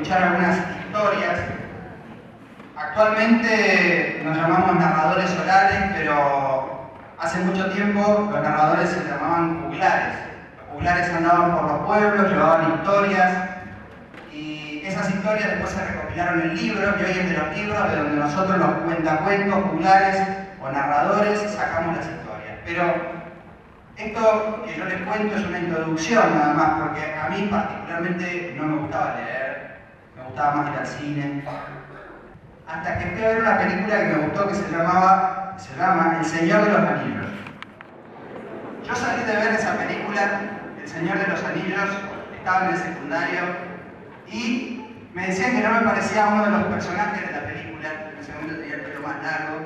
escuchar algunas historias. Actualmente nos llamamos narradores orales, pero hace mucho tiempo los narradores se llamaban juglares. Los juglares andaban por los pueblos, llevaban historias, y esas historias después se recopilaron en libros, y hoy es de los libros de donde nosotros los cuentacuentos, juglares o narradores sacamos las historias. Pero esto que yo les cuento es una introducción nada más, porque a mí particularmente no me gustaba leer, me gustaba más ir al cine. Hasta que fui a ver una película que me gustó que se llama El Señor de los Anillos. Yo salí de ver esa película, El Señor de los Anillos, estaba en el secundario y me decían que no me parecía uno de los personajes de la película, en ese momento tenía el pelo más largo.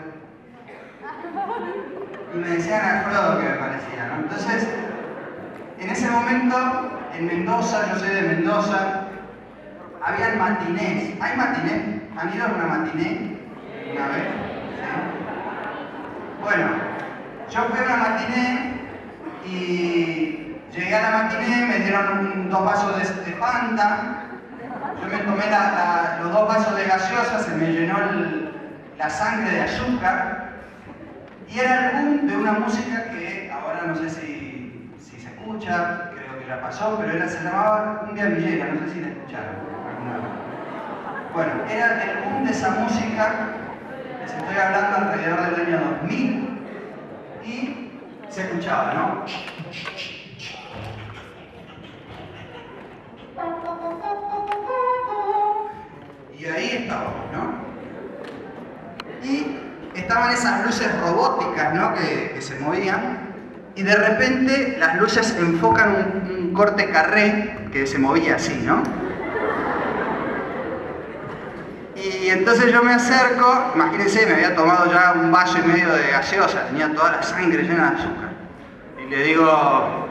Y me decían a Frodo que me parecía, ¿no? Entonces, en ese momento, en Mendoza, yo soy de Mendoza, habían matinés. ¿Hay matinés? ¿Han ido a una matiné una vez? ¿Sí? Bueno, yo fui a una matiné y llegué a la matiné, me dieron 2 vasos de Fanta, yo me tomé los 2 vasos de gaseosa, se me llenó la sangre de azúcar, y era el boom de una música que ahora no sé si se escucha, creo que ya pasó, pero se llamaba cumbia villera, no sé si la escucharon. Bueno, era el boom de esa música, les estoy hablando alrededor del año 2000, y se escuchaba, ¿no? Y ahí estábamos, ¿no? Y estaban esas luces robóticas, ¿no? Que se movían, y de repente las luces enfocan un corte carré que se movía así, ¿no? Y entonces yo me acerco, imagínense, me había tomado ya 1,5 vasos de gaseosa, tenía toda la sangre llena de azúcar. Y le digo,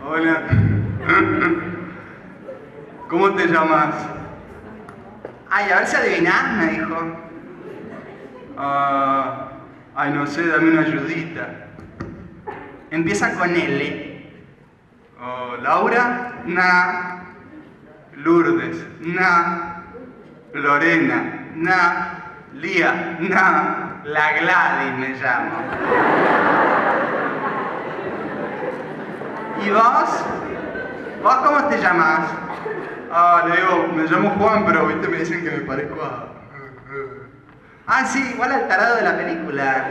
hola, ¿cómo te llamas? Ay, a ver si adivinás, me dijo. Ay, no sé, dame una ayudita. Empieza con L. Laura, na. Lourdes, na. Lorena, na. Lía, na. La Gladys me llamo. ¿Y vos? ¿Vos cómo te llamas? Le digo, me llamo Juan, pero viste, me dicen que me parezco a... sí, igual al tarado de la película.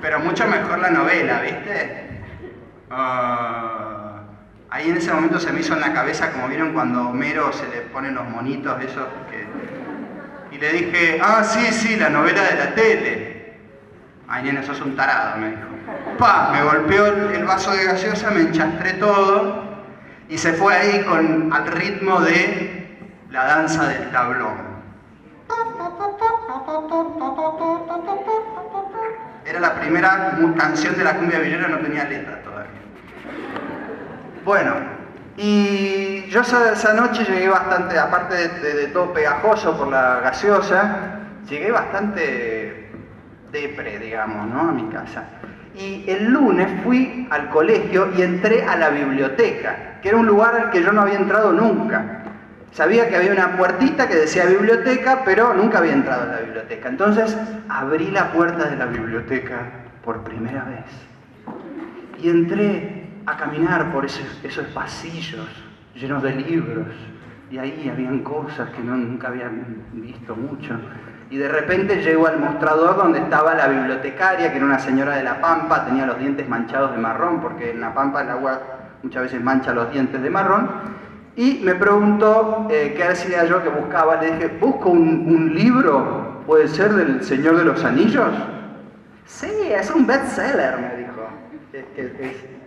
Pero mucho mejor la novela, ¿viste? Ahí en ese momento se me hizo en la cabeza, como vieron cuando a Homero se le ponen los monitos esos que... Y le dije, sí, la novela de la tele. Ay, nena, sos un tarado, me dijo. Me golpeó el vaso de gaseosa, me enchastré todo y se fue ahí al ritmo de la danza del tablón. Era la primera canción de la cumbia villera, no tenía letra todavía. Bueno, y yo esa noche llegué bastante, aparte de todo pegajoso por la gaseosa, llegué bastante depre, digamos, ¿no? A mi casa. Y el lunes fui al colegio y entré a la biblioteca, que era un lugar al que yo no había entrado nunca. Sabía que había una puertita que decía biblioteca, pero nunca había entrado a la biblioteca. Entonces abrí la puerta de la biblioteca por primera vez. Y entré a caminar por esos pasillos llenos de libros. Y ahí habían cosas que nunca habían visto mucho. Y de repente llego al mostrador donde estaba la bibliotecaria, que era una señora de La Pampa, tenía los dientes manchados de marrón, porque en La Pampa el agua muchas veces mancha los dientes de marrón. Y me preguntó qué hacía yo, que buscaba. Le dije, ¿busco un libro? ¿Puede ser del Señor de los Anillos? Sí, es un bestseller, me dijo,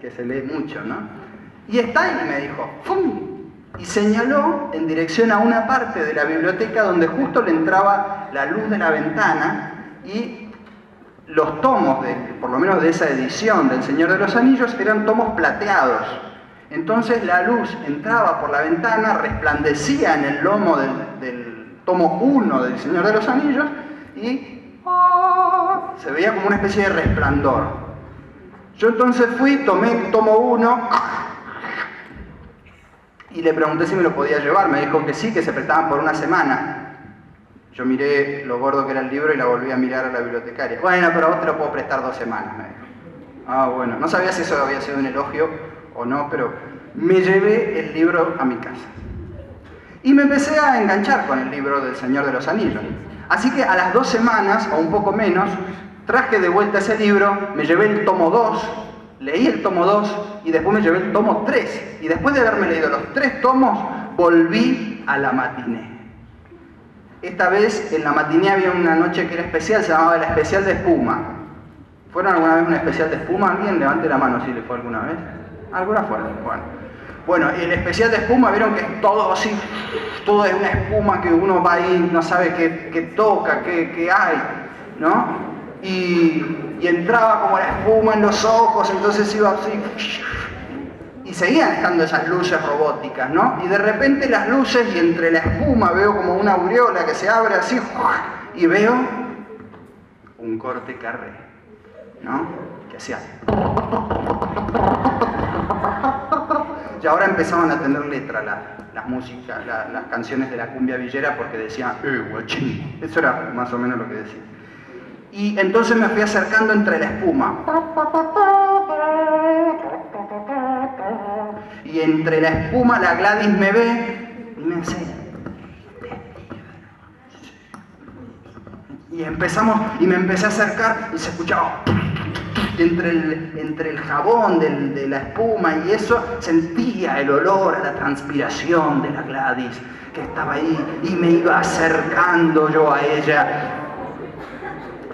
que se lee mucho, ¿no? Y está ahí, me dijo, ¡fum! Y señaló en dirección a una parte de la biblioteca donde justo le entraba la luz de la ventana, y los tomos, por lo menos de esa edición del Señor de los Anillos, eran tomos plateados. Entonces la luz entraba por la ventana, resplandecía en el lomo del tomo 1 del Señor de los Anillos y se veía como una especie de resplandor. Yo entonces fui, tomé tomo 1 Y le pregunté si me lo podía llevar, me dijo que sí, que se prestaban por una semana. Yo miré lo gordo que era el libro y la volví a mirar a la bibliotecaria. Bueno, pero a vos te lo puedo prestar 2 semanas, me dijo. Ah, bueno, no sabía si eso había sido un elogio o no, pero me llevé el libro a mi casa. Y me empecé a enganchar con el libro del Señor de los Anillos. Así que a las 2 semanas, o un poco menos, traje de vuelta ese libro, me llevé el tomo 2, leí el tomo 2 y después me llevé el tomo 3. Y después de haberme leído los 3 tomos, volví a la matiné. Esta vez en la matiné había una noche que era especial, se llamaba el especial de espuma. ¿Fueron alguna vez un especial de espuma? ¿Alguien? Levante la mano si le fue alguna vez. ¿Alguna fueron? Bueno, el especial de espuma, vieron que es todo así, todo es una espuma que uno va ahí, no sabe qué toca, qué hay, ¿no? Y entraba como la espuma en los ojos, entonces iba así, y seguían estando esas luces robóticas, ¿no? Y de repente las luces y entre la espuma veo como una aureola que se abre así, y veo un corte carré, ¿no? Que hacía... Y ahora empezaban a tener letra las músicas, las canciones de la cumbia villera porque decían, guachín. Eso era más o menos lo que decía. Y entonces me fui acercando entre la espuma. Y entre la espuma la Gladys me ve y me hace... Y me empecé a acercar y se escuchaba... Entre el jabón de la espuma y eso, sentía el olor a la transpiración de la Gladys que estaba ahí y me iba acercando yo a ella.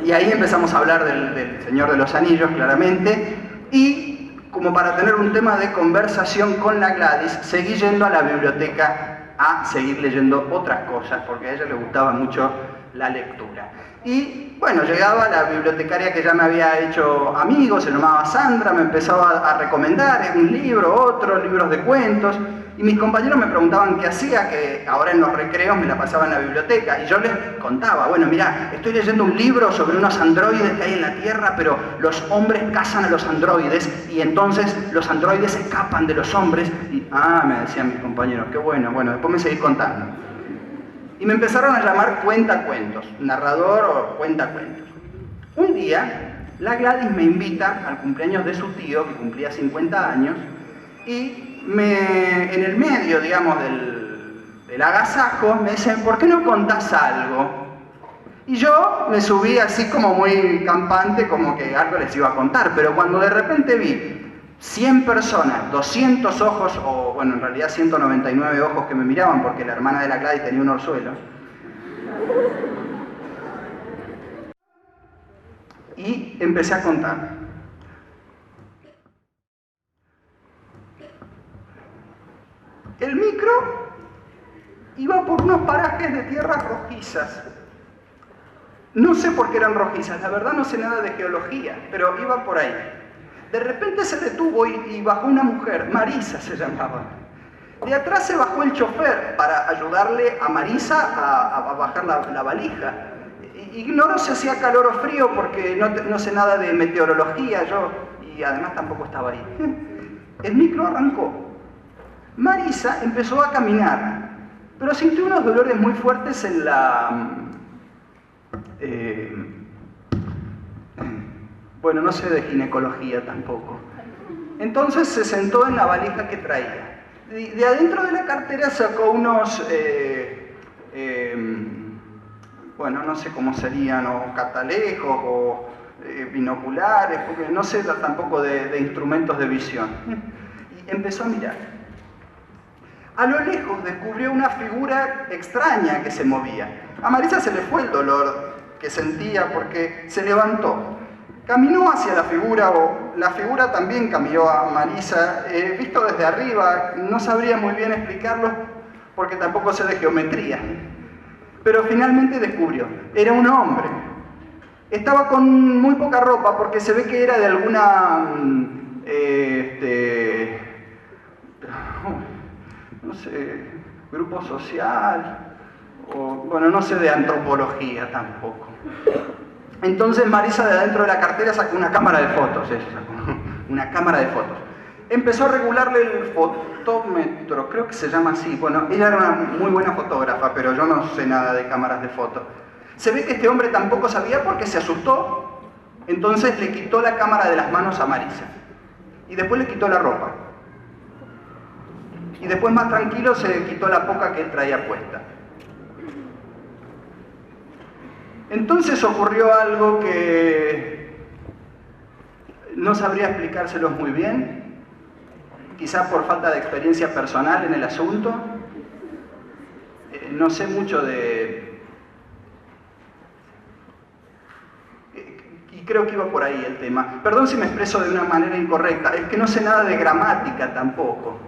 Y ahí empezamos a hablar del Señor de los Anillos, claramente, y como para tener un tema de conversación con la Gladys, seguí yendo a la biblioteca a seguir leyendo otras cosas, porque a ella le gustaba mucho la lectura. Y bueno, llegaba la bibliotecaria que ya me había hecho amigo, se llamaba Sandra, me empezaba a recomendar un libro, otro, libros de cuentos, y mis compañeros me preguntaban qué hacía, que ahora en los recreos me la pasaba en la biblioteca, y yo les contaba, bueno, mirá, estoy leyendo un libro sobre unos androides que hay en la Tierra, pero los hombres cazan a los androides, y entonces los androides escapan de los hombres, y me decían mis compañeros, qué bueno, después me seguí contando. Y me empezaron a llamar cuentacuentos, narrador o cuentacuentos. Un día, la Gladys me invita al cumpleaños de su tío, que cumplía 50 años, y en el medio, digamos, del agasajo, me dice, ¿por qué no contás algo? Y yo me subí así como muy campante, como que algo les iba a contar, pero cuando de repente vi 100 personas, 200 ojos, o bueno, en realidad 199 ojos que me miraban porque la hermana de la Gladys tenía un orzuelo. Y empecé a contar. El micro iba por unos parajes de tierras rojizas. No sé por qué eran rojizas, la verdad no sé nada de geología, pero iba por ahí. De repente se detuvo y bajó una mujer, Marisa se llamaba. De atrás se bajó el chofer para ayudarle a Marisa a bajar la valija. Ignoro si hacía calor o frío porque no sé nada de meteorología y además tampoco estaba ahí. El micro arrancó. Marisa empezó a caminar, pero sintió unos dolores muy fuertes en la... Bueno, no sé de ginecología tampoco. Entonces se sentó en la valija que traía. De adentro de la cartera sacó unos, bueno, no sé cómo serían, o catalejos, o binoculares, porque no sé tampoco de instrumentos de visión. Y empezó a mirar. A lo lejos descubrió una figura extraña que se movía. A Marisa se le fue el dolor que sentía porque se levantó. Caminó hacia la figura, o la figura también cambió a Marisa. Visto desde arriba, no sabría muy bien explicarlo porque tampoco sé de geometría. Pero finalmente descubrió, era un hombre. Estaba con muy poca ropa porque se ve que era de alguna... no sé, grupo social, o bueno, no sé de antropología tampoco. Entonces Marisa de adentro de la cartera sacó una cámara de fotos, una cámara de fotos. empezó a regularle el fotómetro, creo que se llama así. Bueno, ella era una muy buena fotógrafa, pero yo no sé nada de cámaras de foto. Se ve que este hombre tampoco sabía porque se asustó, entonces le quitó la cámara de las manos a Marisa. Y después le quitó la ropa. Y después, más tranquilo, se quitó la poca que él traía puesta. Entonces ocurrió algo que no sabría explicárselos muy bien, quizá por falta de experiencia personal en el asunto. No sé mucho y creo que iba por ahí el tema. Perdón si me expreso de una manera incorrecta, es que no sé nada de gramática tampoco.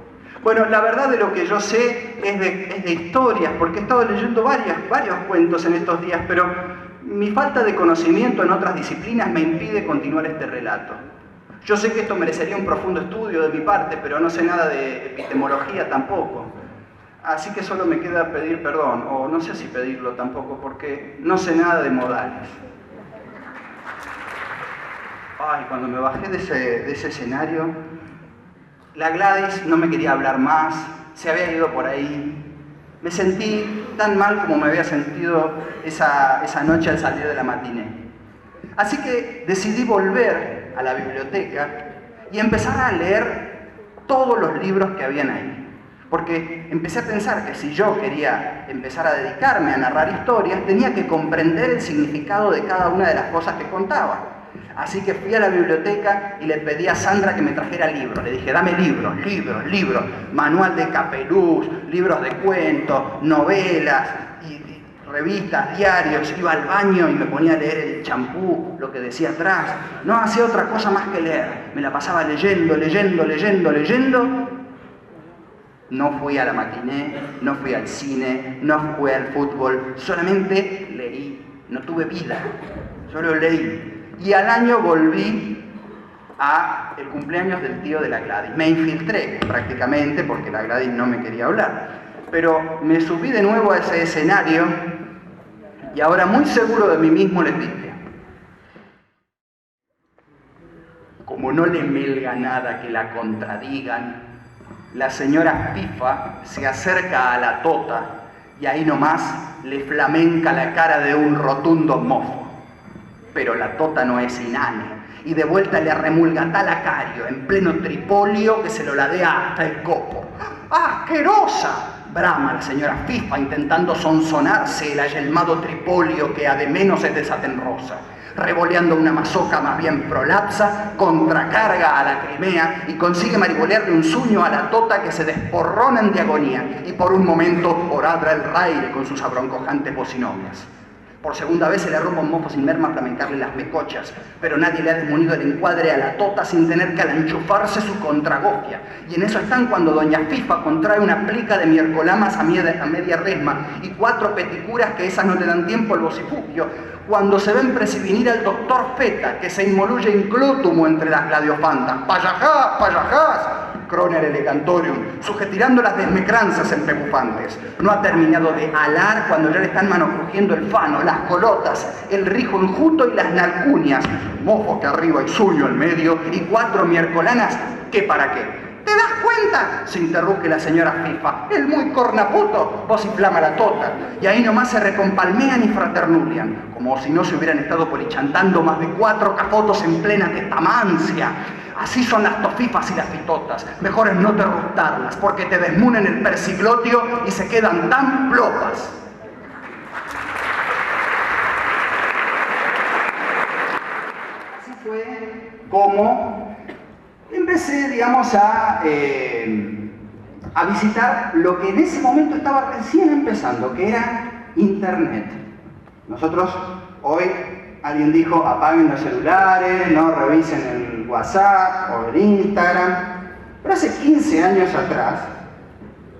Bueno, la verdad de lo que yo sé es de historias, porque he estado leyendo varios cuentos en estos días, pero mi falta de conocimiento en otras disciplinas me impide continuar este relato. Yo sé que esto merecería un profundo estudio de mi parte, pero no sé nada de epistemología tampoco. Así que solo me queda pedir perdón, o no sé si pedirlo tampoco, porque no sé nada de modales. Ay, cuando me bajé de ese escenario, la Gladys no me quería hablar más, se había ido por ahí. Me sentí tan mal como me había sentido esa noche al salir de la matiné. Así que decidí volver a la biblioteca y empezar a leer todos los libros que habían ahí. Porque empecé a pensar que si yo quería empezar a dedicarme a narrar historias, tenía que comprender el significado de cada una de las cosas que contaba. Así que fui a la biblioteca y le pedí a Sandra que me trajera libros. Le dije, dame libros, manual de Capeluz, libros de cuentos, novelas, y revistas, diarios. Iba al baño y me ponía a leer el champú, lo que decía atrás. No hacía otra cosa más que leer. Me la pasaba leyendo. No fui a la matiné, no fui al cine, no fui al fútbol, solamente leí. No tuve vida, solo leí. Y al año volví a el cumpleaños del tío de la Gladys. Me infiltré prácticamente porque la Gladys no me quería hablar. Pero me subí de nuevo a ese escenario y ahora muy seguro de mí mismo les dije: como no le melga nada que la contradigan, la señora Fifa se acerca a la tota y ahí nomás le flamenca la cara de un rotundo mofo. Pero la tota no es inane, y de vuelta le remulga tal acario en pleno tripolio que se lo ladea hasta el copo. ¡Asquerosa!, brama la señora Fifa intentando sonsonarse el ayelmado tripolio que ademenos es desatenrosa. Revoleando una mazoca más bien prolapsa, contracarga a la Crimea y consigue maribolearle un sueño a la tota que se desporronan de agonía y por un momento oradra el raire con sus abroncojantes bocinomias. Por segunda vez se le arropa un mofo sin merma a flamencarle las mecochas, pero nadie le ha desmunido el encuadre a la tota sin tener que alanchufarse su contragofia. Y en eso están cuando doña Fifa contrae una plica de miercolamas a media resma y 4 peticuras que esas no le dan tiempo al vocifugio, cuando se ven presivinir al doctor Feta, que se inmoluye inclótumo entre las gladiofantas. ¡Payajás, payajás! Croner elegantorium, sujetirando las desmecranzas empebufantes. No ha terminado de alar cuando ya le están manocrujiendo el fano, las colotas, el rijo enjuto y las nalcunias. Mofo que arriba y suyo al medio y 4 miercolanas, ¿qué para qué? ¿Te das cuenta?, se interrumpe la señora Fifa. El muy cornaputo, vociflama la tota. Y ahí nomás se recompalmean y fraternulian, como si no se hubieran estado polichantando más de 4 cafotos en plena tetamancia. Así son las tofifas y las fitotas. Mejor es no derrotarlas, porque te desmunen el persiglotio y se quedan tan plopas. Así fue como empecé, digamos, a visitar lo que en ese momento estaba recién empezando, que era Internet. Nosotros hoy, alguien dijo, apaguen los celulares, no revisen el WhatsApp o el Instagram. Pero hace 15 años atrás,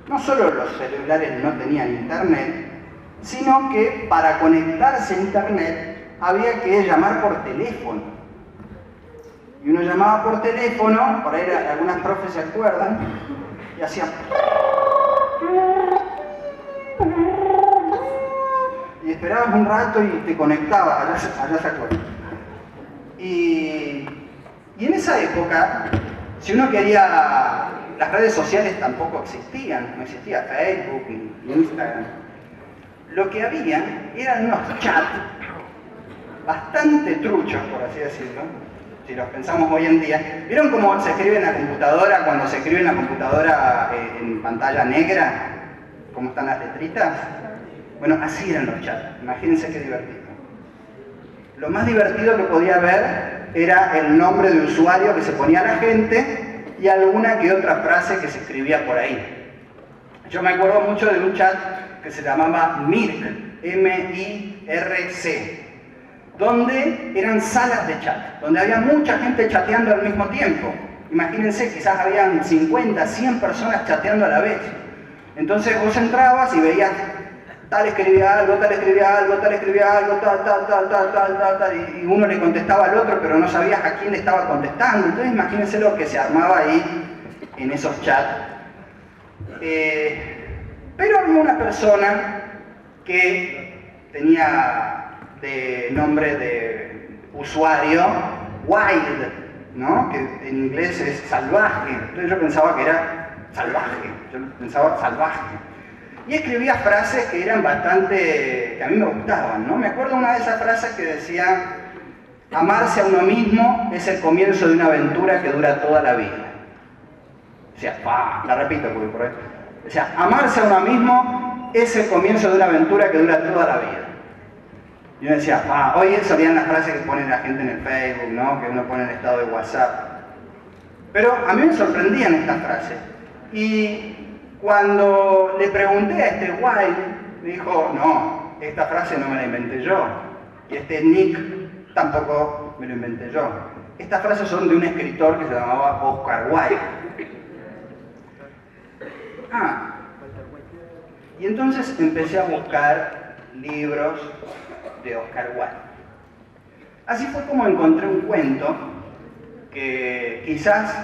no solo los celulares no tenían Internet, sino que para conectarse a Internet había que llamar por teléfono. Y uno llamaba por teléfono, por ahí algunas profes se acuerdan, y hacían... Y esperabas un rato y te conectabas, allá se acuerdan. Y en esa época Si uno quería, las redes sociales tampoco existían, no existía Facebook ni Instagram. Lo que había eran unos chats bastante truchos, por así decirlo, si los pensamos hoy en día. ¿Vieron cómo se escribe en la computadora, cuando se escribe en la computadora en pantalla negra? ¿Cómo están las letritas? Bueno, así eran los chats, imagínense qué divertido. Lo más divertido que podía haber era el nombre de usuario que se ponía la gente y alguna que otra frase que se escribía por ahí. Yo me acuerdo mucho de un chat que se llamaba Mirc, M-I-R-C, donde eran salas de chat, donde había mucha gente chateando al mismo tiempo. Imagínense, quizás habían 50, 100 personas chateando a la vez. Entonces vos entrabas y veías, tal escribía algo, tal escribía algo, tal escribía algo, tal, y uno le contestaba al otro, pero no sabías a quién le estaba contestando. Entonces imagínense lo que se armaba ahí en esos chats. Pero había una persona que tenía de nombre de usuario Wild, ¿no? Que en inglés es salvaje. Entonces yo pensaba que era salvaje, y escribía frases que eran bastante, que a mí me gustaban, ¿no? Me acuerdo una de esas frases que decía: amarse a uno mismo es el comienzo de una aventura que dura toda la vida. O sea, la repito porque por ahí. O sea, amarse a uno mismo es el comienzo de una aventura que dura toda la vida. Y yo decía, hoy solían las frases que pone la gente en el Facebook, ¿no? Que uno pone en el estado de WhatsApp. Pero a mí me sorprendían estas frases. Y cuando le pregunté a este Wild, me dijo, no, esta frase no me la inventé yo. Y este nick tampoco me lo inventé yo. Estas frases son de un escritor que se llamaba Oscar Wilde. Y entonces empecé a buscar libros de Oscar Wilde. Así fue como encontré un cuento que quizás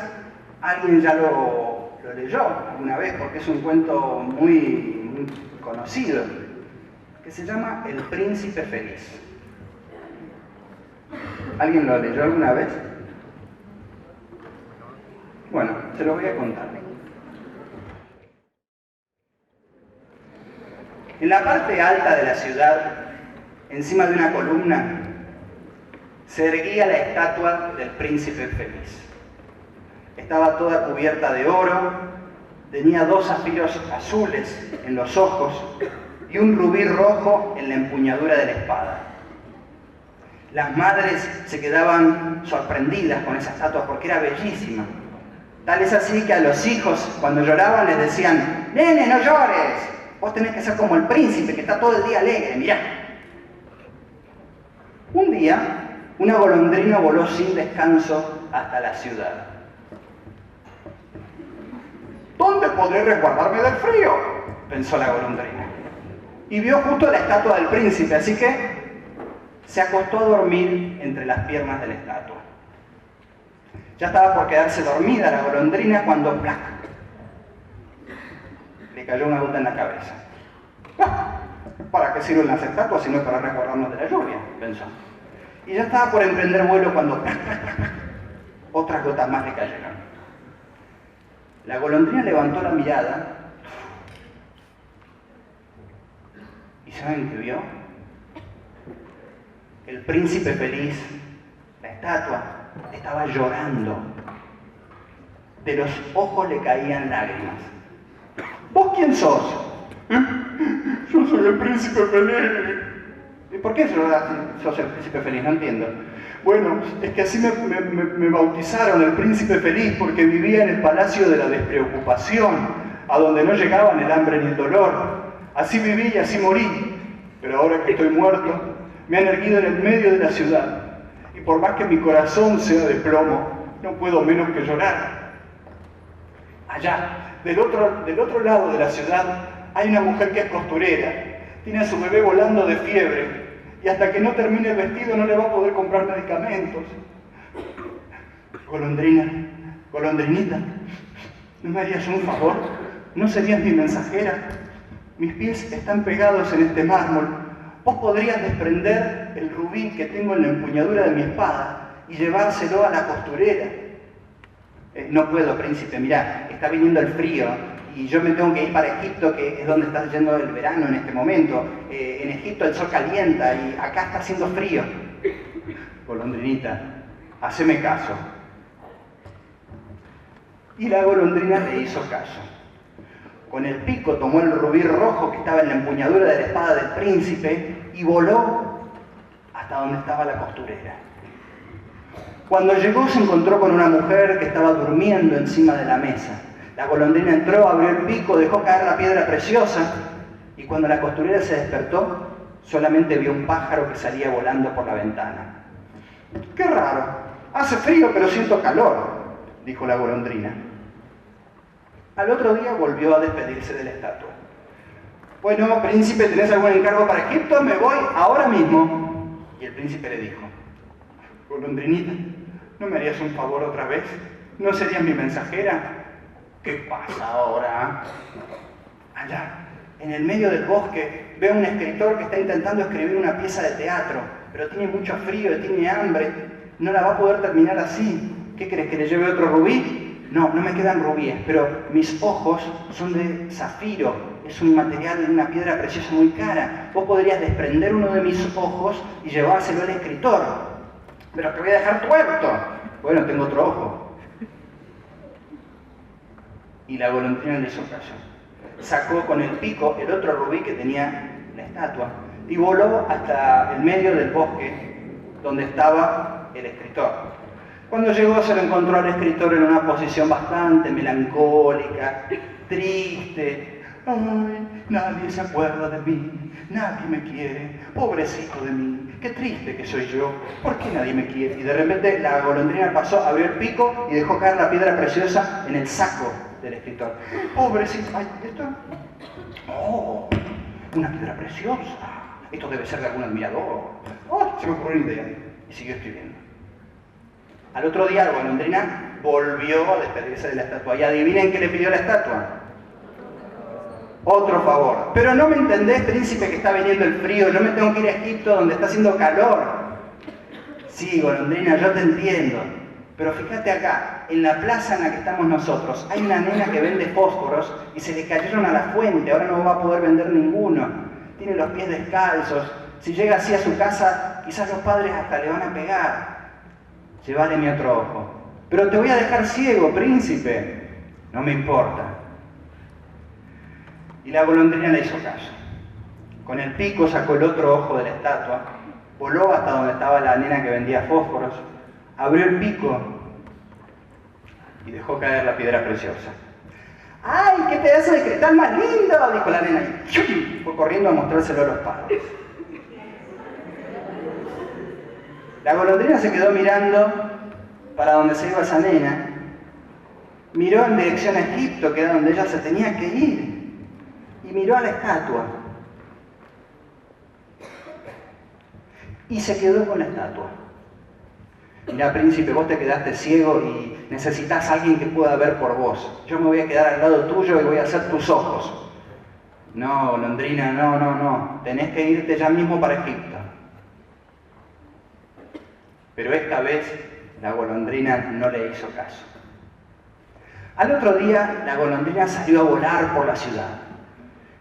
alguien ya lo leyó alguna vez, porque es un cuento muy conocido, que se llama El Príncipe Feliz. ¿Alguien lo leyó alguna vez? Bueno, se lo voy a contar. En la parte alta de la ciudad, encima de una columna, se erguía la estatua del Príncipe Feliz. Estaba toda cubierta de oro, tenía 2 zafiros azules en los ojos y un rubí rojo en la empuñadura de la espada. Las madres se quedaban sorprendidas con esa estatua porque era bellísima. Tal es así que a los hijos, cuando lloraban, les decían: «Nene, no llores, vos tenés que ser como el príncipe que está todo el día alegre, mirá». Un día, una golondrina voló sin descanso hasta la ciudad. «¿Dónde podré resguardarme del frío?», pensó la golondrina. Y vio justo la estatua del príncipe, así que se acostó a dormir entre las piernas de la estatua. Ya estaba por quedarse dormida la golondrina cuando ¡plac!, le cayó una gota en la cabeza. ¿Para qué sirven las estatuas si no es para resguardarnos de la lluvia?, pensó. Y ya estaba por emprender vuelo cuando ¡plac, plac, plac, plac!, otras gotas más le cayeron. La golondrina levantó la mirada y ¿saben qué vio? El príncipe feliz, la estatua, estaba llorando. De los ojos le caían lágrimas. ¿Vos quién sos? Yo soy el príncipe feliz. ¿Y por qué sos el príncipe feliz? No entiendo. Bueno, es que así me bautizaron el príncipe feliz porque vivía en el palacio de la despreocupación, a donde no llegaban el hambre ni el dolor. Así viví y así morí. Pero ahora que estoy muerto, me han erguido en el medio de la ciudad. Y por más que mi corazón sea de plomo, no puedo menos que llorar. Allá, del otro lado de la ciudad, hay una mujer que es costurera. Tiene a su bebé volando de fiebre. Y hasta que no termine el vestido no le va a poder comprar medicamentos. Golondrina, golondrinita, ¿no me harías un favor? ¿No serías mi mensajera? Mis pies están pegados en este mármol. Vos podrías desprender el rubí que tengo en la empuñadura de mi espada y llevárselo a la costurera. No puedo, príncipe, mirá, está viniendo el frío y yo me tengo que ir para Egipto, que es donde está yendo el verano en este momento. En Egipto el sol calienta y acá está haciendo frío. Golondrinita, haceme caso. Y la golondrina le hizo caso. Con el pico tomó el rubí rojo que estaba en la empuñadura de la espada del príncipe y voló hasta donde estaba la costurera. Cuando llegó se encontró con una mujer que estaba durmiendo encima de la mesa. La golondrina entró, abrió el pico, dejó caer la piedra preciosa y cuando la costurera se despertó, solamente vio un pájaro que salía volando por la ventana. ¡Qué raro! Hace frío pero siento calor, dijo la golondrina. Al otro día volvió a despedirse de la estatua. Bueno, príncipe, ¿tenés algún encargo para Egipto? Me voy ahora mismo. Y el príncipe le dijo, golondrinita, ¿no me harías un favor otra vez? ¿No serías mi mensajera? ¿Qué pasa ahora? Allá, en el medio del bosque, veo a un escritor que está intentando escribir una pieza de teatro, pero tiene mucho frío, tiene hambre, no la va a poder terminar así. ¿Qué crees, que le lleve otro rubí? No, no me quedan rubíes, pero mis ojos son de zafiro, es un material, una piedra preciosa muy cara. Vos podrías desprender uno de mis ojos y llevárselo al escritor, pero te voy a dejar tuerto. Bueno, tengo otro ojo. Y la golondrina le hizo caso. Sacó con el pico el otro rubí que tenía la estatua y voló hasta el medio del bosque donde estaba el escritor. Cuando llegó se lo encontró al escritor en una posición bastante melancólica, triste. Ay, nadie se acuerda de mí, nadie me quiere, pobrecito de mí, qué triste que soy yo, ¿por qué nadie me quiere? Y de repente la golondrina pasó, abrió el pico y dejó caer la piedra preciosa en el saco del escritor. Pobrecito, ay, ¿esto? Oh, una piedra preciosa, esto debe ser de algún admirador. Oh, se me ocurrió una idea. Y siguió escribiendo. Al otro día la golondrina volvió a despedirse de la estatua. Y adivinen qué le pidió la estatua. Otro favor. Pero no me entendés, príncipe, que está viniendo el frío. Yo me tengo que ir a Egipto donde está haciendo calor. Sí, golondrina, yo te entiendo. Pero fíjate acá, en la plaza en la que estamos nosotros, hay una nena que vende fósforos y se le cayeron a la fuente. Ahora no va a poder vender ninguno. Tiene los pies descalzos. Si llega así a su casa, quizás los padres hasta le van a pegar. Llévale mi otro ojo. Pero te voy a dejar ciego, príncipe. No me importa. Y la golondrina le hizo caso. Con el pico sacó el otro ojo de la estatua, voló hasta donde estaba la nena que vendía fósforos, abrió el pico y dejó caer la piedra preciosa. ¡Ay, qué pedazo de cristal más lindo!, dijo la nena y ¡chum!, fue corriendo a mostrárselo a los padres. La golondrina se quedó mirando para donde se iba esa nena, miró en dirección a Egipto, que era donde ella se tenía que ir, y miró a la estatua. Y se quedó con la estatua. Mirá, príncipe, vos te quedaste ciego y necesitas a alguien que pueda ver por vos. Yo me voy a quedar al lado tuyo y voy a hacer tus ojos. No, golondrina, no. Tenés que irte ya mismo para Egipto. Pero esta vez la golondrina no le hizo caso. Al otro día, la golondrina salió a volar por la ciudad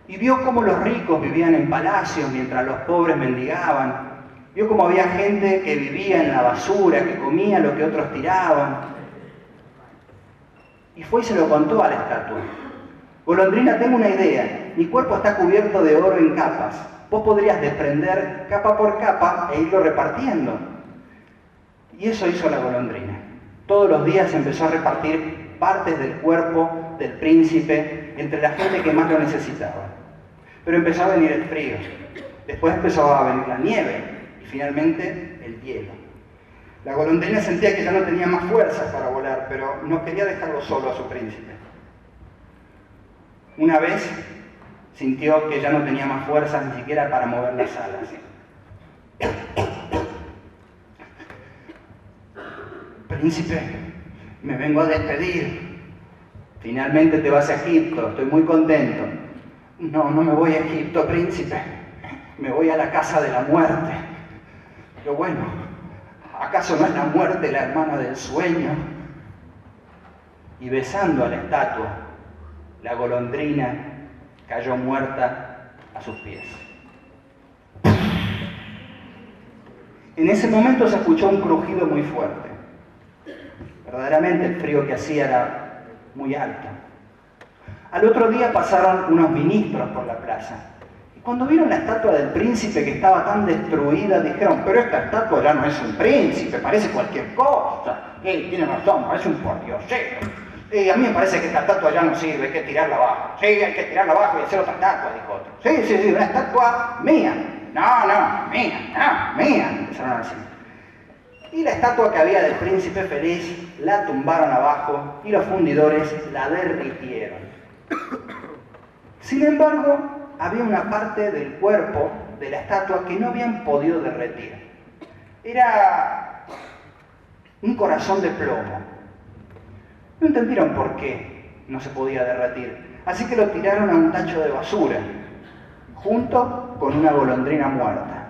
y vio cómo los ricos vivían en palacios mientras los pobres mendigaban. Vio cómo había gente que vivía en la basura, que comía lo que otros tiraban. Y fue y se lo contó a la estatua. Golondrina, tengo una idea. Mi cuerpo está cubierto de oro en capas. Vos podrías desprender capa por capa e irlo repartiendo. Y eso hizo la golondrina. Todos los días empezó a repartir partes del cuerpo del príncipe entre la gente que más lo necesitaba. Pero empezó a venir el frío. Después empezó a venir la nieve. Y finalmente el hielo. La golondrina sentía que ya no tenía más fuerzas para volar, pero no quería dejarlo solo a su príncipe. Una vez sintió que ya no tenía más fuerzas ni siquiera para mover las alas. Príncipe, me vengo a despedir. Finalmente te vas a Egipto, estoy muy contento. No me voy a Egipto, príncipe. Me voy a la casa de la muerte. Pero bueno, ¿acaso no es la muerte la hermana del sueño? y besando a la estatua, la golondrina cayó muerta a sus pies. En ese momento se escuchó un crujido muy fuerte. Verdaderamente el frío que hacía era muy alto. Al otro día pasaron unos ministros por la plaza. Y cuando vieron la estatua del príncipe que estaba tan destruida, dijeron, pero esta estatua ya no es un príncipe, parece cualquier cosa. Tiene razón, parece un pordiosero. A mí me parece que esta estatua ya no sirve, hay que tirarla abajo. Sí, hay que tirarla abajo y hacer otra estatua, dijo otro. Sí, una estatua mía. No, mía, empezaron a decir. Y la estatua que había del príncipe feliz la tumbaron abajo y los fundidores la derritieron. Sin embargo, había una parte del cuerpo de la estatua que no habían podido derretir. Era un corazón de plomo. No entendieron por qué no se podía derretir, así que lo tiraron a un tacho de basura, junto con una golondrina muerta.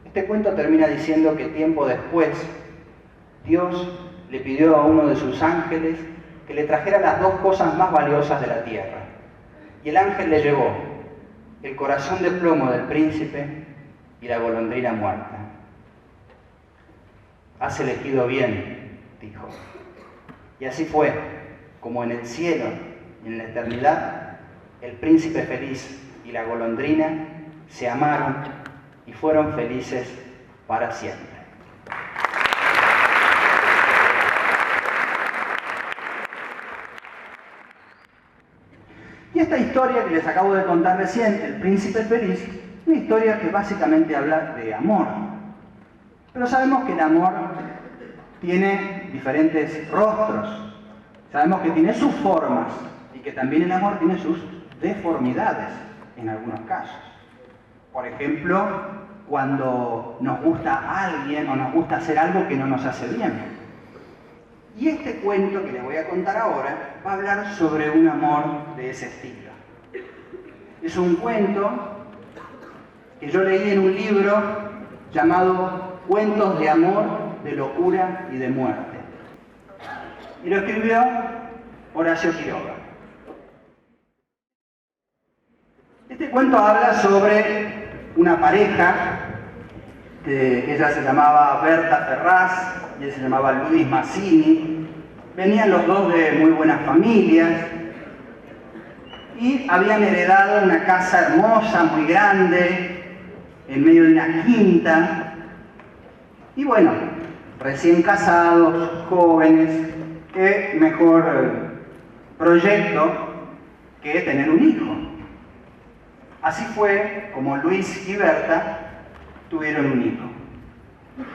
Este cuento termina diciendo que tiempo después, Dios le pidió a uno de sus ángeles que le trajera las dos cosas más valiosas de la tierra. Y el ángel le llevó el corazón de plomo del príncipe y la golondrina muerta. Has elegido bien, dijo. Y así fue, como en el cielo y en la eternidad, el príncipe feliz y la golondrina se amaron y fueron felices para siempre. Y esta historia que les acabo de contar recién, El Príncipe Feliz, es una historia que básicamente habla de amor. Pero sabemos que el amor tiene diferentes rostros. Sabemos que tiene sus formas y que también el amor tiene sus deformidades en algunos casos. Por ejemplo, cuando nos gusta a alguien o nos gusta hacer algo que no nos hace bien. Y este cuento que les voy a contar ahora va a hablar sobre un amor de ese estilo. Es un cuento que yo leí en un libro llamado Cuentos de amor, de locura y de muerte. Y lo escribió Horacio Quiroga. Este cuento habla sobre una pareja, que ella se llamaba Berta Ferraz y él se llamaba Luis Mazzini. Venían los dos de muy buenas familias y habían heredado una casa hermosa, muy grande, en medio de una quinta. Y bueno, recién casados, jóvenes, qué mejor proyecto que tener un hijo. Así fue como Luis y Berta tuvieron un hijo.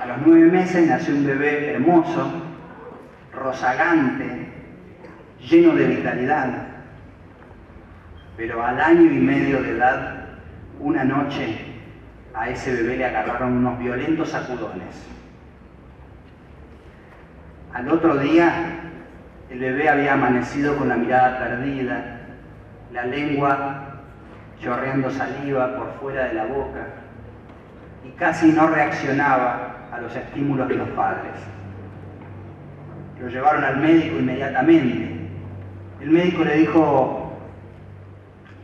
A los 9 meses nació un bebé hermoso, rozagante, lleno de vitalidad. Pero al año y medio de edad, una noche, a ese bebé le agarraron unos violentos sacudones. Al otro día, el bebé había amanecido con la mirada perdida, la lengua chorreando saliva por fuera de la boca y casi no reaccionaba a los estímulos de los padres. Lo llevaron al médico inmediatamente. El médico le dijo,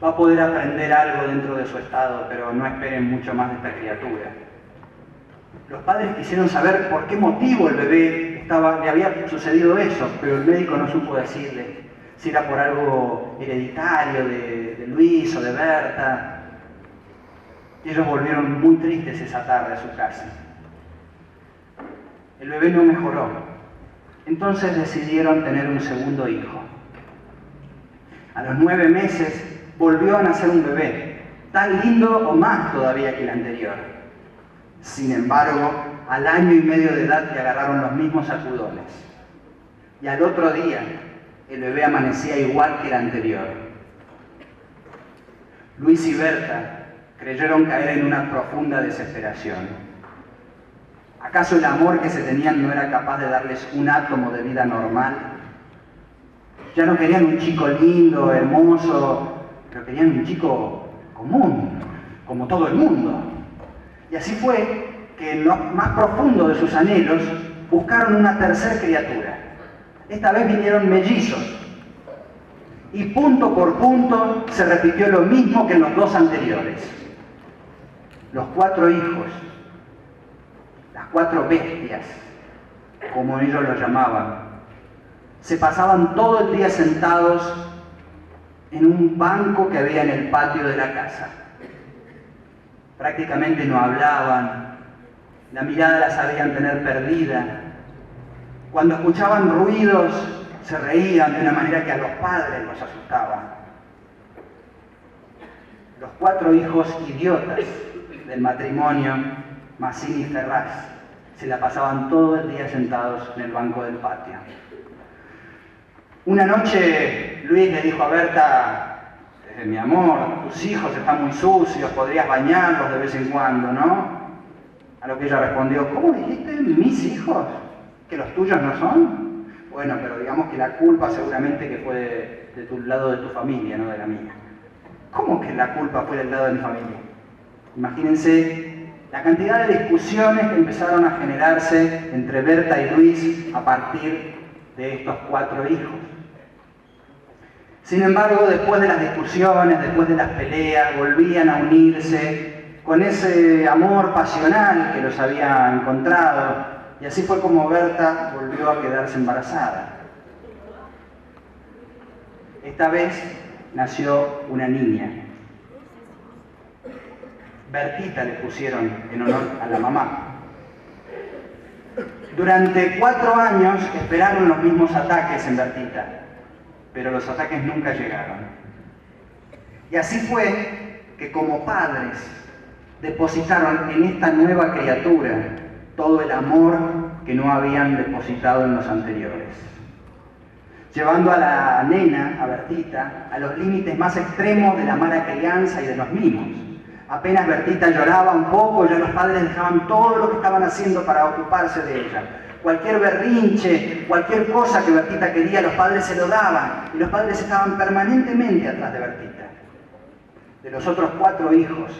va a poder aprender algo dentro de su estado, pero no esperen mucho más de esta criatura. Los padres quisieron saber por qué motivo el bebé le había sucedido eso, pero el médico no supo decirle si era por algo hereditario de Luis o de Berta. Y ellos volvieron muy tristes esa tarde a su casa. El bebé no mejoró. Entonces decidieron tener un segundo hijo. A los 9 meses volvió a nacer un bebé, tan lindo o más todavía que el anterior. Sin embargo, al año y medio de edad le agarraron los mismos sacudones. Y al otro día, el bebé amanecía igual que el anterior. Luis y Berta creyeron caer en una profunda desesperación. ¿Acaso el amor que se tenían no era capaz de darles un átomo de vida normal? Ya no querían un chico lindo, hermoso, pero querían un chico común, como todo el mundo. Y así fue que en lo más profundo de sus anhelos buscaron una tercera criatura. Esta vez vinieron mellizos. Y punto por punto se repitió lo mismo que en los dos anteriores. Los 4 hijos, las 4 bestias, como ellos lo llamaban, se pasaban todo el día sentados en un banco que había en el patio de la casa. Prácticamente no hablaban, la mirada la sabían tener perdida. Cuando escuchaban ruidos, se reían de una manera que a los padres los asustaba. Los 4 hijos idiotas del matrimonio Mazzini y Ferraz se la pasaban todo el día sentados en el banco del patio. Una noche Luis le dijo a Berta: mi amor, tus hijos están muy sucios, podrías bañarlos de vez en cuando, ¿no? A lo que ella respondió: ¿cómo dijiste? ¿Mis hijos? ¿Que los tuyos no son? Bueno, pero digamos que la culpa seguramente que fue de tu lado de tu familia, no de la mía. ¿Cómo que la culpa fue del lado de mi familia? Imagínense la cantidad de discusiones que empezaron a generarse entre Berta y Luis a partir de estos 4 hijos. Sin embargo, después de las discusiones, después de las peleas, volvían a unirse con ese amor pasional que los había encontrado. Y así fue como Berta volvió a quedarse embarazada. Esta vez nació una niña. Bertita le pusieron en honor a la mamá. Durante 4 años esperaron los mismos ataques en Bertita, pero los ataques nunca llegaron. Y así fue que como padres depositaron en esta nueva criatura todo el amor que no habían depositado en los anteriores, llevando a la nena, a Bertita, a los límites más extremos de la mala crianza y de los mimos. Apenas Bertita lloraba un poco, ya los padres dejaban todo lo que estaban haciendo para ocuparse de ella. Cualquier berrinche, cualquier cosa que Bertita quería, los padres se lo daban, y los padres estaban permanentemente atrás de Bertita. De los otros 4 hijos,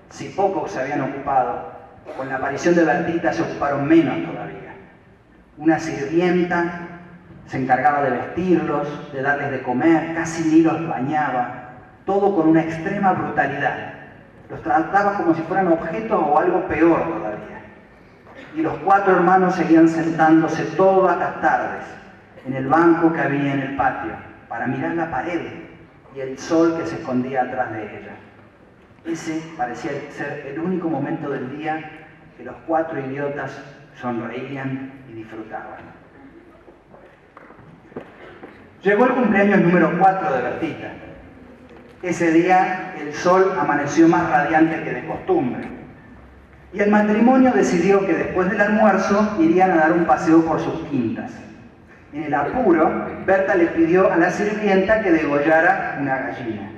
si pocos se habían ocupado, con la aparición de Bertita se ocuparon menos todavía. Una sirvienta se encargaba de vestirlos, de darles de comer, casi ni los bañaba, todo con una extrema brutalidad. Los trataba como si fueran objetos o algo peor todavía. Y los 4 hermanos seguían sentándose todas las tardes en el banco que había en el patio para mirar la pared y el sol que se escondía atrás de ella. Ese parecía ser el único momento del día que los 4 idiotas sonreían y disfrutaban. Llegó el cumpleaños número 4 de Bertita. Ese día el sol amaneció más radiante que de costumbre. Y el matrimonio decidió que después del almuerzo irían a dar un paseo por sus quintas. En el apuro, Berta le pidió a la sirvienta que degollara una gallina.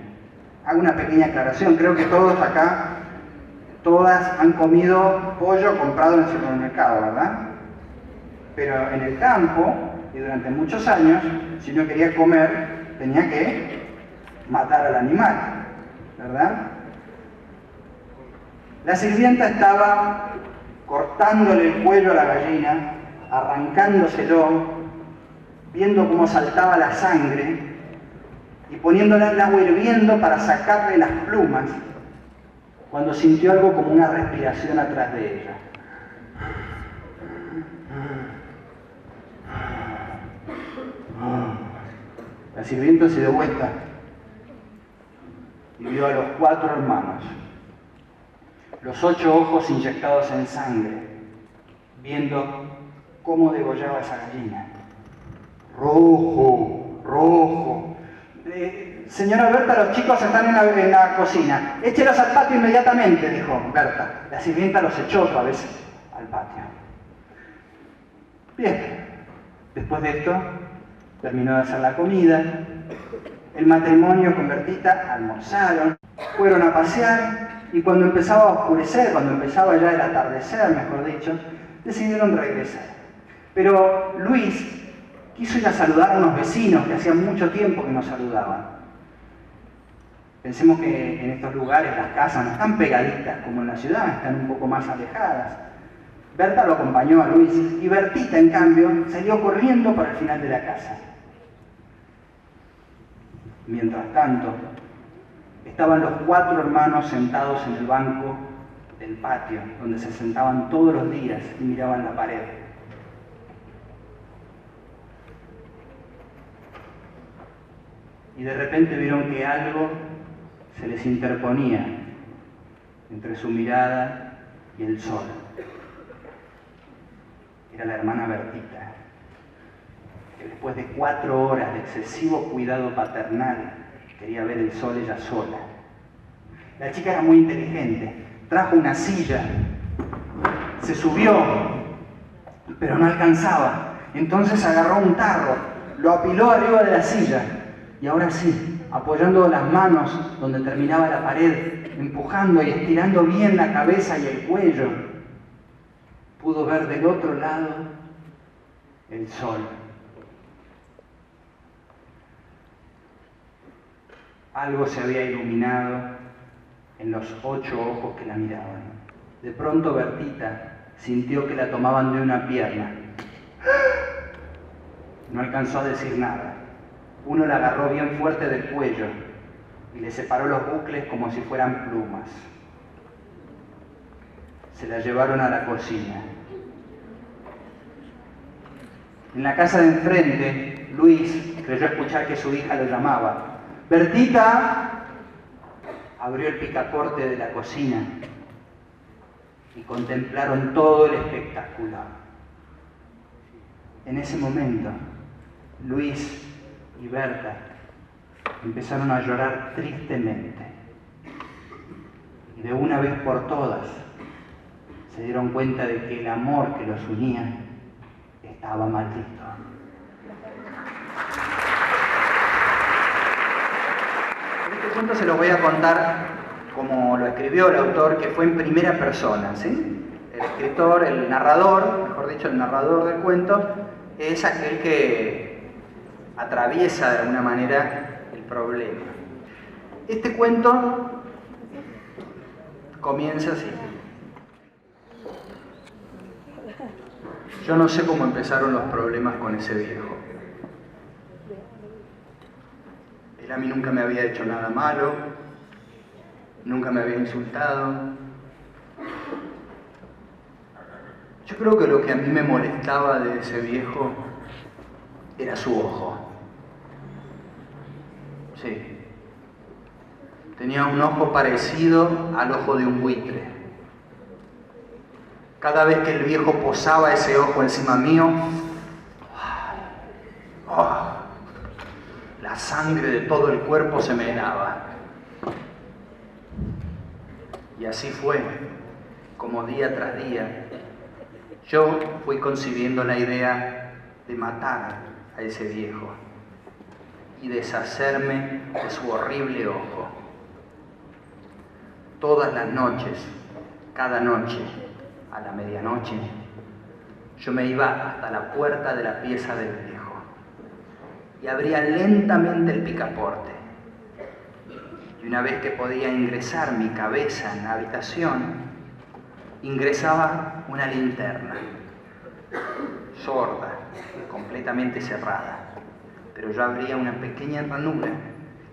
Hago una pequeña aclaración, creo que todos acá, todas han comido pollo comprado en el supermercado, ¿verdad? Pero en el campo, y durante muchos años, si uno quería comer, tenía que matar al animal, ¿verdad? La sirvienta estaba cortándole el cuello a la gallina, arrancándoselo, viendo cómo saltaba la sangre y poniéndola en el agua hirviendo para sacarle las plumas, cuando sintió algo como una respiración atrás de ella. La sirvienta se dio vuelta y vio a los 4 hermanos, los 8 ojos inyectados en sangre, viendo cómo degollaba esa gallina. Rojo, rojo. Señora Berta, los chicos están en la cocina. Échelos al patio inmediatamente, dijo Berta. La sirvienta los echó otra vez al patio. Bien, después de esto, terminó de hacer la comida. El matrimonio con Bertita almorzaron, fueron a pasear y cuando empezaba a oscurecer, cuando empezaba ya el atardecer, mejor dicho, decidieron regresar. Pero Luis quiso ir a saludar a unos vecinos que hacía mucho tiempo que no saludaban. Pensemos que en estos lugares las casas no están pegaditas como en la ciudad, están un poco más alejadas. Berta lo acompañó a Luis y Bertita, en cambio, salió corriendo para el final de la casa. Mientras tanto, estaban los 4 hermanos sentados en el banco del patio, donde se sentaban todos los días y miraban la pared. Y de repente vieron que algo se les interponía entre su mirada y el sol. Era la hermana Bertita, que después de 4 horas de excesivo cuidado paternal, quería ver el sol ella sola. La chica era muy inteligente, trajo una silla, se subió, pero no alcanzaba. Entonces agarró un tarro, lo apiló arriba de la silla, y ahora sí, apoyando las manos donde terminaba la pared, empujando y estirando bien la cabeza y el cuello, pudo ver del otro lado el sol. Algo se había iluminado en los 8 ojos que la miraban. De pronto Bertita sintió que la tomaban de una pierna. No alcanzó a decir nada. Uno la agarró bien fuerte del cuello y le separó los bucles como si fueran plumas. Se la llevaron a la cocina. En la casa de enfrente, Luis creyó escuchar que su hija lo llamaba. ¡Bertita! Abrió el picaporte de la cocina y contemplaron todo el espectáculo. En ese momento, Luis y Berta empezaron a llorar tristemente. Y de una vez por todas se dieron cuenta de que el amor que los unía estaba maldito. Este cuento se lo voy a contar como lo escribió el autor, que fue en primera persona, ¿sí? El escritor, el narrador, mejor dicho, el narrador del cuento, es aquel que atraviesa de alguna manera el problema. Este cuento comienza así. Yo no sé cómo empezaron los problemas con ese viejo. Él a mí nunca me había hecho nada malo, nunca me había insultado. Yo creo que lo que a mí me molestaba de ese viejo era su ojo. Sí. Tenía un ojo parecido al ojo de un buitre. Cada vez que el viejo posaba ese ojo encima mío, la sangre de todo el cuerpo se me helaba. Y así fue, como día tras día, yo fui concibiendo la idea de matar a ese viejo y deshacerme de su horrible ojo. Todas las noches, cada noche, a la medianoche, yo me iba hasta la puerta de la pieza del viejo y abría lentamente el picaporte. Y una vez que podía ingresar mi cabeza en la habitación, ingresaba una linterna, sorda, completamente cerrada, pero yo abría una pequeña ranura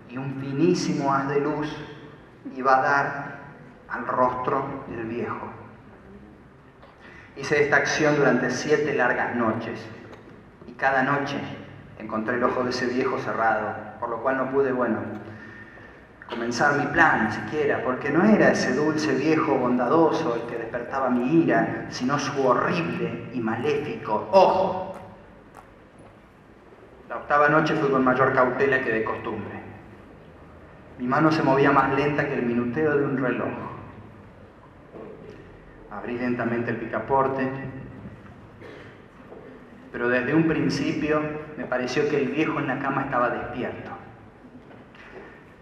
y un finísimo haz de luz iba a dar al rostro del viejo. Hice esta acción durante 7 largas noches y cada noche encontré el ojo de ese viejo cerrado, por lo cual no pude, comenzar mi plan siquiera, porque no era ese dulce viejo bondadoso el que despertaba mi ira, sino su horrible y maléfico ojo. La 8ª noche fui con mayor cautela que de costumbre. Mi mano se movía más lenta que el minuteo de un reloj. Abrí lentamente el picaporte, pero desde un principio me pareció que el viejo en la cama estaba despierto.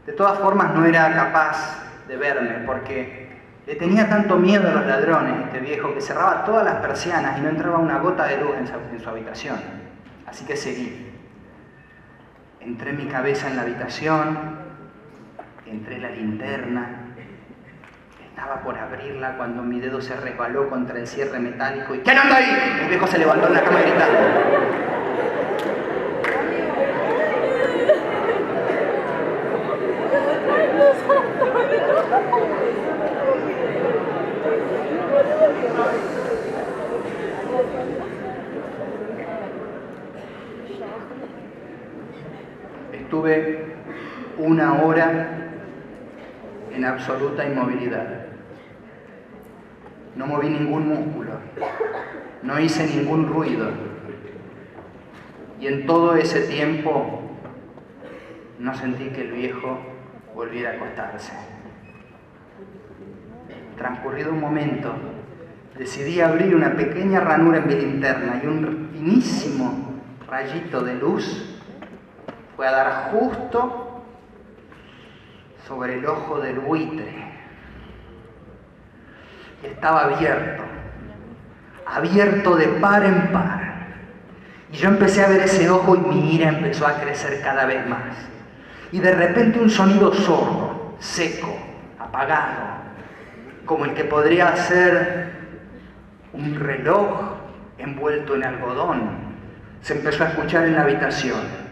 De todas formas no era capaz de verme porque le tenía tanto miedo a los ladrones, este viejo, que cerraba todas las persianas y no entraba una gota de luz en su habitación. Así que seguí. Entré mi cabeza en la habitación, entré la linterna, Estaba por abrirla cuando mi dedo se resbaló contra el cierre metálico y ¿quién anda ahí? El viejo se levantó en la cama gritando. Estuve 1 hora en absoluta inmovilidad. No moví ningún músculo, no hice ningún ruido. Y en todo ese tiempo no sentí que el viejo volviera a acostarse. Transcurrido un momento, decidí abrir una pequeña ranura en mi linterna y un finísimo rayito de luz fue a dar justo sobre el ojo del buitre. Y estaba abierto de par en par. Y yo empecé a ver ese ojo y mi ira empezó a crecer cada vez más. Y de repente un sonido sordo, seco, apagado, como el que podría ser un reloj envuelto en algodón, se empezó a escuchar en la habitación.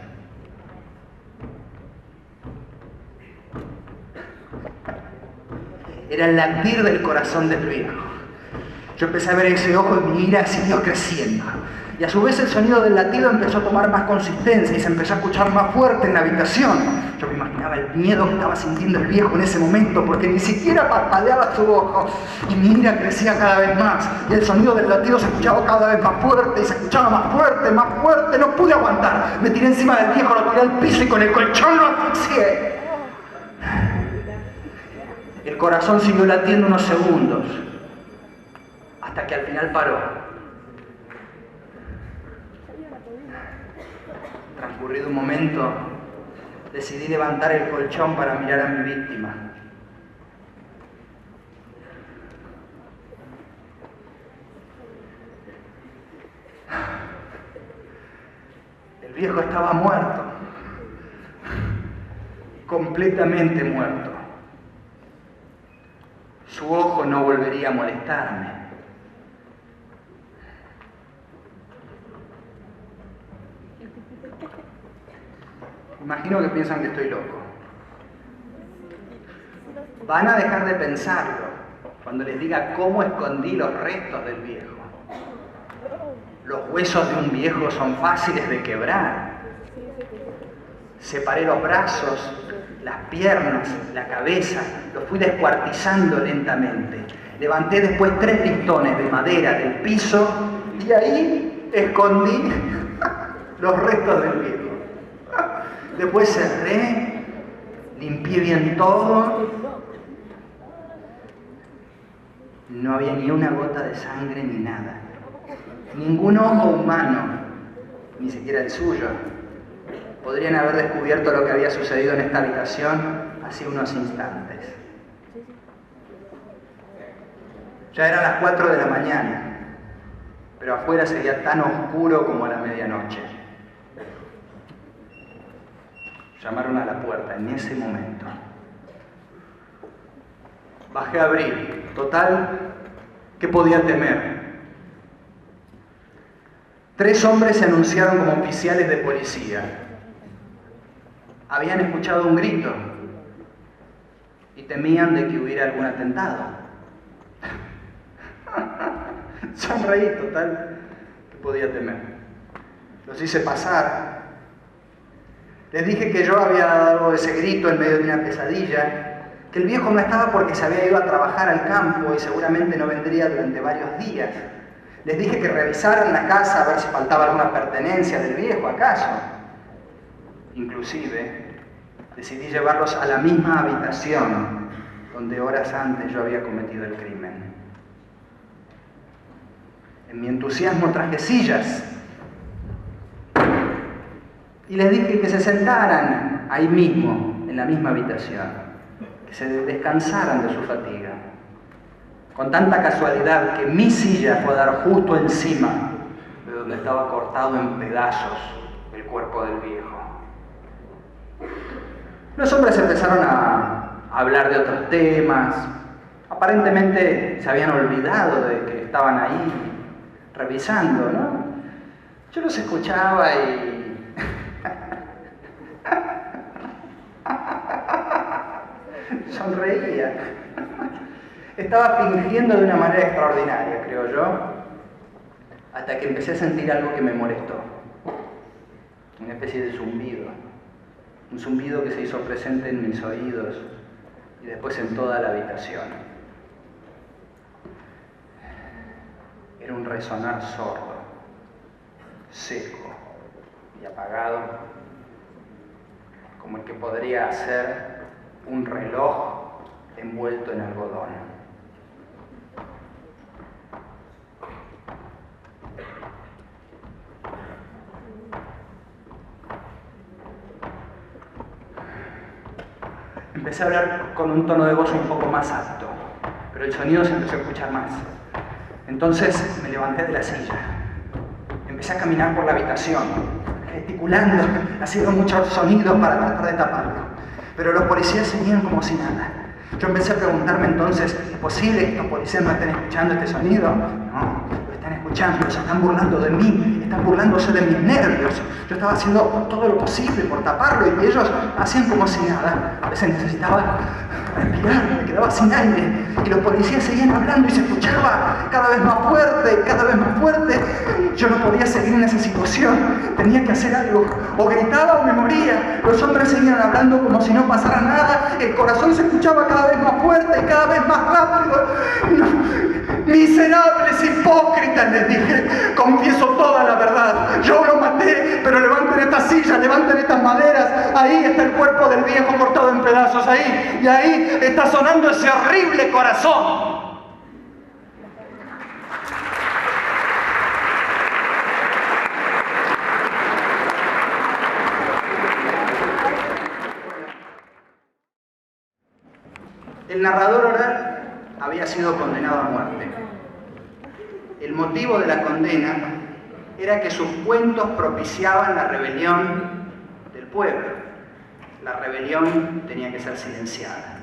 Era el latir del corazón del viejo. Yo empecé a ver ese ojo y mi ira siguió creciendo. Y a su vez el sonido del latido empezó a tomar más consistencia y se empezó a escuchar más fuerte en la habitación. Yo me imaginaba el miedo que estaba sintiendo el viejo en ese momento, porque ni siquiera parpadeaba su ojo. Y mi ira crecía cada vez más. Y el sonido del latido se escuchaba cada vez más fuerte y se escuchaba más fuerte. No pude aguantar. Me tiré encima del viejo, lo tiré al piso y con el colchón lo asfixié. El corazón siguió latiendo unos segundos, hasta que al final paró. Transcurrido un momento, decidí levantar el colchón para mirar a mi víctima. El viejo estaba muerto, completamente muerto. Su ojo no volvería a molestarme. Imagino que piensan que estoy loco. Van a dejar de pensarlo cuando les diga cómo escondí los restos del viejo. Los huesos de un viejo son fáciles de quebrar. Separé los brazos, las piernas, la cabeza, los fui descuartizando lentamente. Levanté después 3 listones de madera del piso y ahí escondí los restos del viejo. Después cerré, limpié bien todo. No había ni una gota de sangre ni nada. Ningún ojo humano, ni siquiera el suyo, podrían haber descubierto lo que había sucedido en esta habitación hace unos instantes. Ya eran las 4 de la mañana, pero afuera sería tan oscuro como a la medianoche. Llamaron a la puerta en ese momento. Bajé a abrir. Total, ¿qué podía temer? 3 hombres se anunciaron como oficiales de policía. Habían escuchado un grito y temían de que hubiera algún atentado. Sonreí, total, ¿qué podía temer? Los hice pasar. Les dije que yo había dado ese grito en medio de una pesadilla, que el viejo no estaba porque se había ido a trabajar al campo y seguramente no vendría durante varios días. Les dije que revisaran la casa a ver si faltaba alguna pertenencia del viejo, ¿acaso? Inclusive, decidí llevarlos a la misma habitación donde horas antes yo había cometido el crimen. En mi entusiasmo traje sillas y les dije que se sentaran ahí mismo, en la misma habitación, que se descansaran de su fatiga. Con tanta casualidad que mi silla fue a dar justo encima de donde estaba cortado en pedazos el cuerpo del viejo. Los hombres empezaron a hablar de otros temas, a Aparentemente se habían olvidado de que estaban ahí revisando, ¿no? Yo los escuchaba y... sonreía. Estaba fingiendo de una manera extraordinaria, creo yo, hasta que empecé a sentir algo que me molestó. Una especie de zumbido. Un zumbido que se hizo presente en mis oídos y después en toda la habitación. Era un resonar sordo, seco y apagado, como el que podría ser un reloj envuelto en algodón. Empecé a hablar con un tono de voz un poco más alto, pero el sonido se empezó a escuchar más. Entonces me levanté de la silla, empecé a caminar por la habitación, gesticulando, haciendo muchos sonidos para tratar de taparlo. Pero los policías seguían como si nada. Yo empecé a preguntarme entonces, ¿es posible que estos policías no estén escuchando este sonido? No, lo están escuchando, se están burlando de mí, están burlándose de mis nervios. Yo estaba haciendo todo lo posible por taparlo y ellos hacían como si nada. A veces necesitaba respirar, me quedaba sin aire y los policías seguían hablando y se escuchaba cada vez más fuerte, cada vez más fuerte. Yo no podía seguir en esa situación, tenía que hacer algo, o gritaba o me moría. Los hombres seguían hablando como si no pasara nada, el corazón se escuchaba cada vez más fuerte y cada vez más rápido. No. Miserables hipócritas, les dije, confieso toda la verdad, yo lo maté, pero levanten estas sillas, levanten estas maderas, ahí está el cuerpo del viejo cortado en pedazos, ahí, y ahí está sonando ese horrible corazón. El narrador oral había sido condenado a muerte. El motivo de la condena era que sus cuentos propiciaban la rebelión del pueblo. La rebelión tenía que ser silenciada.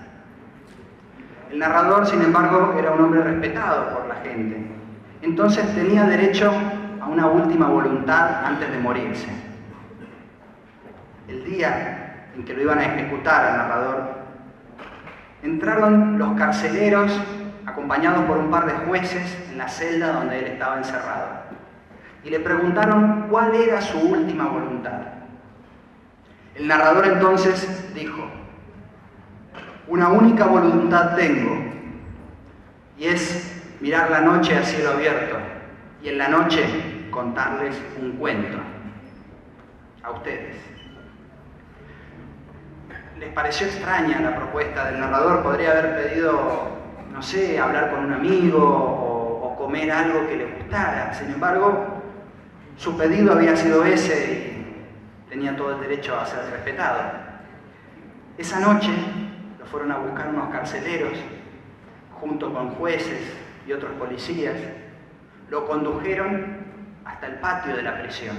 El narrador, sin embargo, era un hombre respetado por la gente. Entonces tenía derecho a una última voluntad antes de morirse. El día en que lo iban a ejecutar al narrador, entraron los carceleros acompañados por un par de jueces en la celda donde él estaba encerrado y le preguntaron cuál era su última voluntad. El narrador entonces dijo: una única voluntad tengo y es mirar la noche a cielo abierto y en la noche contarles un cuento a ustedes. Les pareció extraña la propuesta del narrador. Podría haber pedido, no sé, hablar con un amigo o comer algo que le gustara. Sin embargo, su pedido había sido ese y tenía todo el derecho a ser respetado. Esa noche lo fueron a buscar unos carceleros junto con jueces y otros policías. Lo condujeron hasta el patio de la prisión.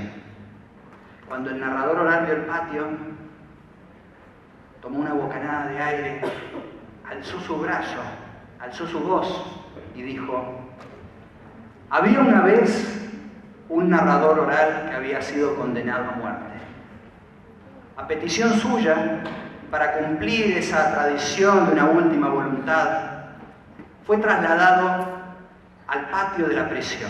Cuando el narrador oral vio el patio, tomó una bocanada de aire, alzó su brazo, alzó su voz y dijo: había una vez un narrador oral que había sido condenado a muerte. A petición suya, para cumplir esa tradición de una última voluntad, fue trasladado al patio de la prisión.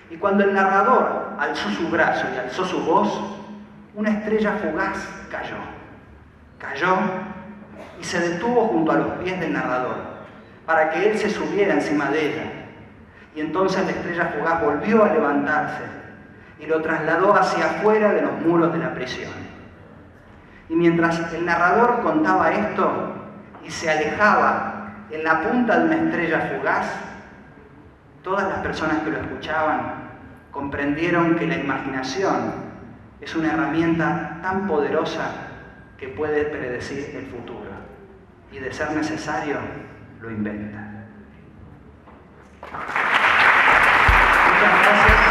Y cuando el narrador alzó su brazo y alzó su voz, una estrella fugaz cayó y se detuvo junto a los pies del narrador para que él se subiera encima de ella. Y entonces la estrella fugaz volvió a levantarse y lo trasladó hacia afuera de los muros de la prisión. Y mientras el narrador contaba esto y se alejaba en la punta de una estrella fugaz, todas las personas que lo escuchaban comprendieron que la imaginación es una herramienta tan poderosa que puede predecir el futuro y, de ser necesario, lo inventa. Muchas gracias.